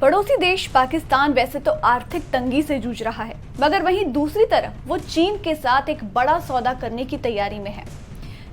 पड़ोसी देश पाकिस्तान वैसे तो आर्थिक तंगी से जूझ रहा है, मगर वहीं दूसरी तरफ वो चीन के साथ एक बड़ा सौदा करने की तैयारी में है।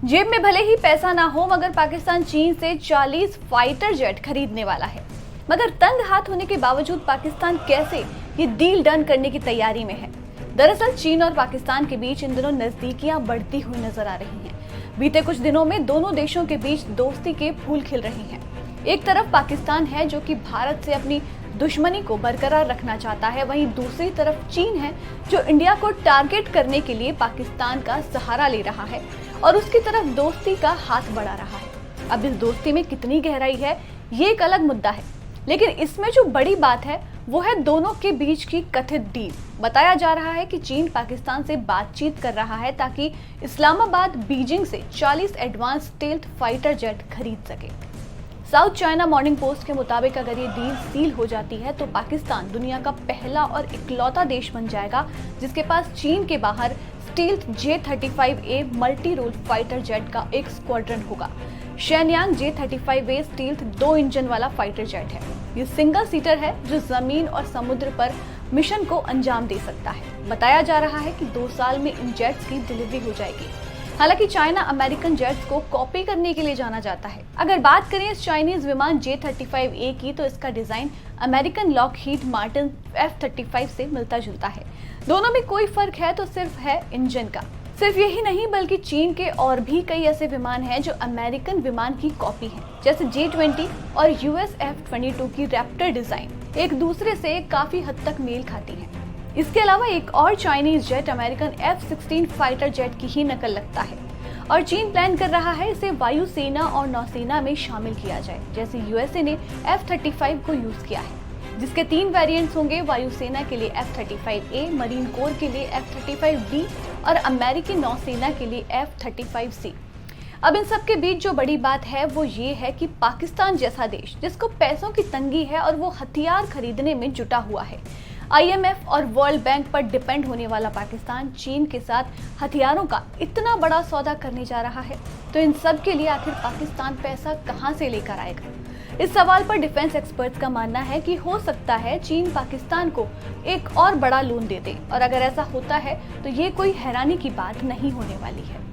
जेब में भले ही पैसा ना हो, मगर पाकिस्तान चीन से 40 फाइटर जेट खरीदने वाला है। मगर तंग हाथ होने के बावजूद पाकिस्तान कैसे ये डील डन करने की तैयारी में है। दरअसल चीन और पाकिस्तान के बीच इन दिनों नजदीकियां बढ़ती हुई नजर आ रही हैं। बीते कुछ दिनों में दोनों देशों के बीच दोस्ती के फूल खिल रहे हैं। एक तरफ पाकिस्तान है जो कि भारत से अपनी दुश्मनी को बरकरार रखना चाहता है, वहीं दूसरी तरफ चीन है जो इंडिया को टारगेट करने के लिए पाकिस्तान का सहारा ले रहा है और उसकी तरफ दोस्ती का हाथ बढ़ा रहा है। अब इस दोस्ती में कितनी गहराई है ये एक अलग मुद्दा है, लेकिन इसमें जो बड़ी बात है वो है दोनों के बीच की कथित डील। बताया जा रहा है कि चीन पाकिस्तान से बातचीत कर रहा है ताकि इस्लामाबाद बीजिंग से 40 एडवांस स्टेल्थ फाइटर जेट खरीद सके। साउथ चाइना मॉर्निंग पोस्ट के मुताबिक अगर ये डील सील हो जाती है तो पाकिस्तान दुनिया का पहला और इकलौता देश बन जाएगा जिसके पास चीन के बाहर stealth J-35A multi role fighter jet का एक स्क्वाड्रन होगा। शेनयांग J-35A स्टील्थ 2 इंजन वाला फाइटर जेट है। ये सिंगल सीटर है जो जमीन और समुद्र पर मिशन को अंजाम दे सकता है। बताया जा रहा है कि 2 साल में इन जेट्स की डिलीवरी हो जाएगी। हालांकि चाइना अमेरिकन जेट्स को कॉपी करने के लिए जाना जाता है। अगर बात करें इस चाइनीज विमान J-35A की तो इसका design American Lockheed Martin F-35 से मिलता जुलता है। दोनों में कोई फर्क है तो सिर्फ है इंजन का। सिर्फ यही नहीं बल्कि चीन के और भी कई ऐसे विमान हैं जो अमेरिकन विमान की कॉपी हैं, जैसे J-20 और US F-22 की रैप्टर डिजाइन एक दूसरे से काफी हद तक मेल खाती है। इसके अलावा एक और Chinese jet American F-16 fighter jet की ही नकल लगता है और चीन प्लान कर रहा है इसे वायुसेना और नौसेना में शामिल किया जाए, जैसे यूएसए ने F-35 को यूज किया है, जिसके 3 वेरिएंट्स होंगे। वायुसेना के लिए F-35A, मरीन कोर के लिए F-35B और अमेरिकी नौसेना के लिए F-35C। अब इन सब के बीच जो बड़ी बात है वो ये है कि पाकिस्तान जैसा देश जिसको पैसों की तंगी है और वो हथियार खरीदने में जुटा हुआ है, IMF और वर्ल्ड बैंक पर डिपेंड होने वाला पाकिस्तान चीन के साथ हथियारों का इतना बड़ा सौदा करने जा रहा है, तो इन सब के लिए आखिर पाकिस्तान पैसा कहां से लेकर आएगा? इस सवाल पर डिफेंस एक्सपर्ट्स का मानना है कि हो सकता है चीन पाकिस्तान को एक और बड़ा लोन दे दे, और अगर ऐसा होता है तो ये कोई हैरानी की बात नहीं होने वाली है।